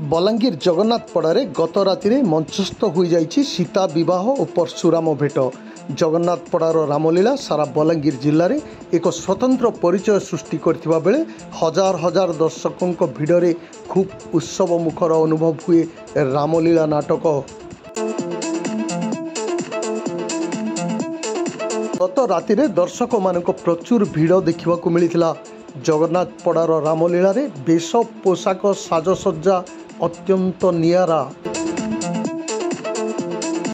बलांगीर जगन्नाथपड़ारे गत राति मंचस्थ हो जाइछि सीता विवाह और परशुराम भेट। जगन्नाथपड़ार रामलीला सारा बलांगीर जिले में एक स्वतंत्र परिचय सृष्टि करथिबा बेले हजार हजार दर्शकों भिड़े खूब उत्सव मुखर अनुभव हुए रामलीला नाटक। गत राति दर्शक मानक प्रचुर भिड़ देखा मिलता। जगन्नाथपड़ार रामलीला रे बेश पोशाक साजसज्जा अत्यंत नियारा।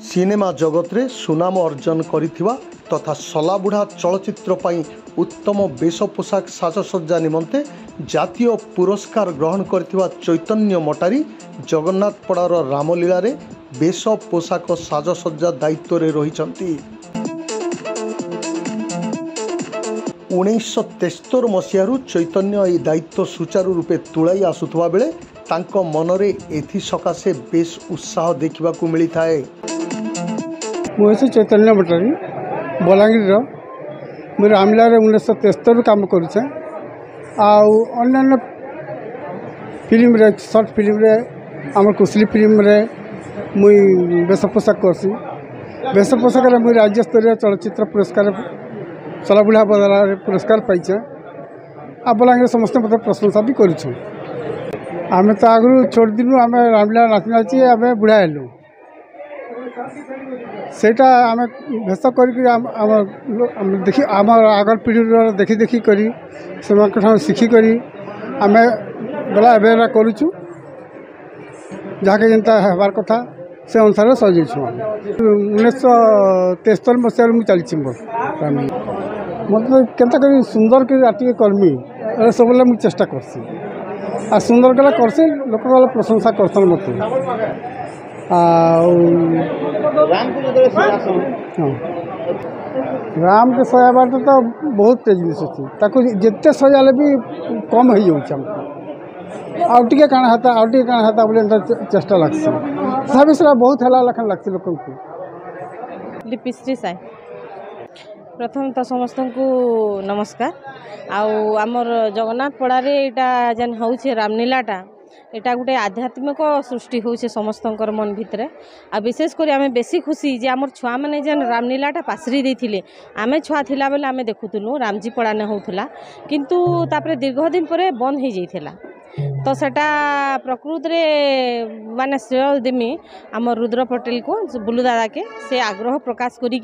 सिनेमा जगत रे सुनाम अर्जन करिथिबा तथा सलाबुढ़ा चलचित्र पई उत्तम बेश पोशाक साजसज्जा निमंते जातीय पुरस्कार ग्रहण करथिबा चैतन्य मटारी जगन्नाथपड़ार रामलीला रे बेश पोशाक साजसज्जा दायित्व रे रहिसंती। 1973 मसीहारू चैतन्य यह दायित्व सुचारू रूपे तुलाई आसुवा बेले तांको मनरे एथि सकाशे बेस उत्साह देखा मिलता है। मुझे चैतन्य मटारी बलांगीर मुझे रामलीला 1973 काम करुचे। अन्य फिल्म रे शॉर्ट फिल्म रे आम कुशली फिल्म रे मुई बेस पोशाक करसी। बेस पोशाक मुझे राज्य स्तरीय चलचित्र पुरस्कार सलाबुढ़ा बदला पुरस्कार पाइचे। आ बलांगीर समस्त मत प्रशंसा भी करूँ। आम तो आगु छोड़ दिनु आम रामलीला नाची नाची आम बुढ़ा हेलु सेटा आम भेष कर देखी आम आगर पीढ़ी देखी देखी करी शिखिक आम गला एवं करुचु जहाँके जेनता हबार कथा से अनुसार सजेछु। 1973 मसीह मुझे चली मतलब केन्ता कर सुंदर कर आटे कर्मी सब मुझे चेष्टा करसी आ सुंदर गला करसी लोक गला प्रशंसा करसन मत। राम के सजाबार तो बहुत तेज जिनिस अच्छी जिते सजाले भी कम हो जाऊँ आउटे काण हाता आउटे काण हाता बोले चेष्टा लगसी तथा सेटा बहुत हेला लखन लगसी लोक लिपिश्री साई। प्रथम तो समस्त को नमस्कार। आमर जगन्नाथपड़ारे यहाँ जेन हूँ रामलीलाटा यहाँ गोटे आध्यात्मिक सृष्टि हो समस्त मन भितर। आ विशेषकर आम बेसी खुशी जे आमर छुआ मैंने जेन रामलीलाटा पासरी देते आम छुआ थिला बेले आम देखुलु रामजी पड़ाने होता किंतु तापरे दीर्घ दिन पर बंद हो जाइथिला। तो सेटा प्रकृत रे माने श्रेय देमी आम रुद्र पटेल को बुलू दादा के से आग्रह प्रकाश करी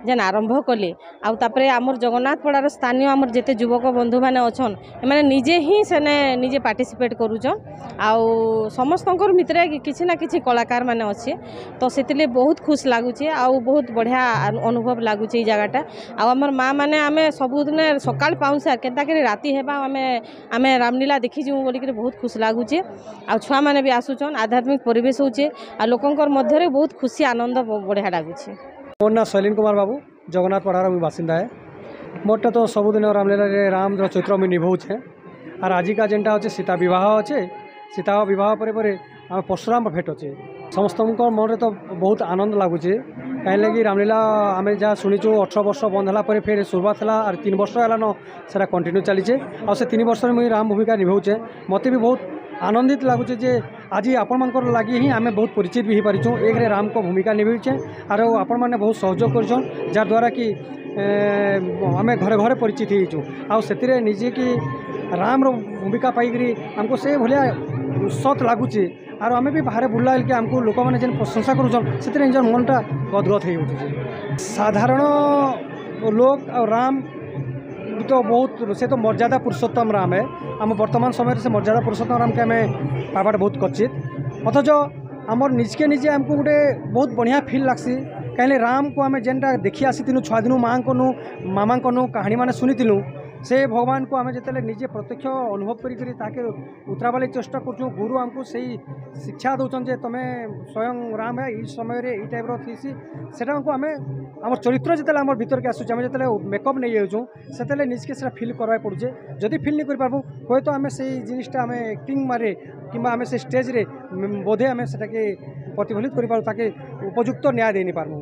जेन आरंभ कले आउे आमर जगन्नाथपड़ार स्थानीय आमर जेते युवक बंधु मैंने अच्छन मैंने निजे ही सेने निजे पार्टिसिपेट करूछन आउ समस्तंकर भितरे किछि ना किछि कलाकार माने अच्छे। तो से बहुत खुश लगुचे आउ बहुत बढ़िया अनुभव लगुचे जगहटा। आमर माँ मैंने आम सबुदिन सकाल पाऊँ सार केन्ता करी राति हेबा आम रामलीला देखी जीव बोलिक बहुत खुश लगुचे। आ छुआ मैंने भी आसुचन आध्यात्मिक परिवेश होचे आ लोकंकर मध्य बहुत खुशी आनंद बढ़िया लगुचे। मोर ना शैलीन कुमार बाबू जगन्नाथपड़ार मुझे बासिंदा है। मोटा तो सबुदिन रामलीला राम चैत्र मुझे निभाऊे और आज का जेनटा अच्छे सीता विवाह अच्छे सीता विवाह पर आम परशुराम भेट अच्छे समस्त मन तो बहुत आनंद लगुचे। कहीं रामलीला आम जहाँ शुणीचु 18 वर्ष बंद है फिर शुरुआत है और 3 वर्ष है ना कंटिन्यू चलीचे और से 3 वर्ष मुझे राम भूमिका निभाऊे मत भी बहुत आनंदित लगुचे जे आज आपण मान लगी ही आम बहुत परिचित भी पारिछुँ। एक रे राम को भूमिका निभाऊे और आपण मैंने बहुत सहयोग कर द्वारा कि आम घरे घरे परिचित होइछु आ से निजे कि राम रो भूमिका पाई आमको से भलिया सत लगुचे और आम भी बाहर बुला कि आमको लोक मैंने जेन प्रशंसा करुछन से निजर मनटा गदगद हो उठुचे। साधारण लोक और राम तो बहुत से तो मर्यादा पुरुषोत्तम राम है आम वर्तमान समय से मर्यादा पुरुषोत्तम राम के आम पाबाट बहुत क्वचित अथच आमर निजके निजे आमको गोटे बहुत बढ़िया फिल लगसी। कहीं राम को आम जेनटा देखी आसी छुआ दिन माँ को मामा को कहानी मैंने शुणीलु से भगवान को आम जिते निजे प्रत्यक्ष अनुभव करके उतराबाली चेष्टा करूँ। गुरु आमको से शिक्षा दौरान जे तुम स्वयं राम है इस समय रे टाइप रही सेटा आम आम चरित्र जिते आम भर के आसूँ जो मेकअप नहीं जाऊँ से निजके से फिल करवा पड़ुचे जदि फिल नहीं कर हे तो आम से जिनटा आम एक्टिंग मारे कि आम से स्टेज रे बोधे आम से प्रतिफलित कर उपयुक्त न्याय दे नहीं पार्मु।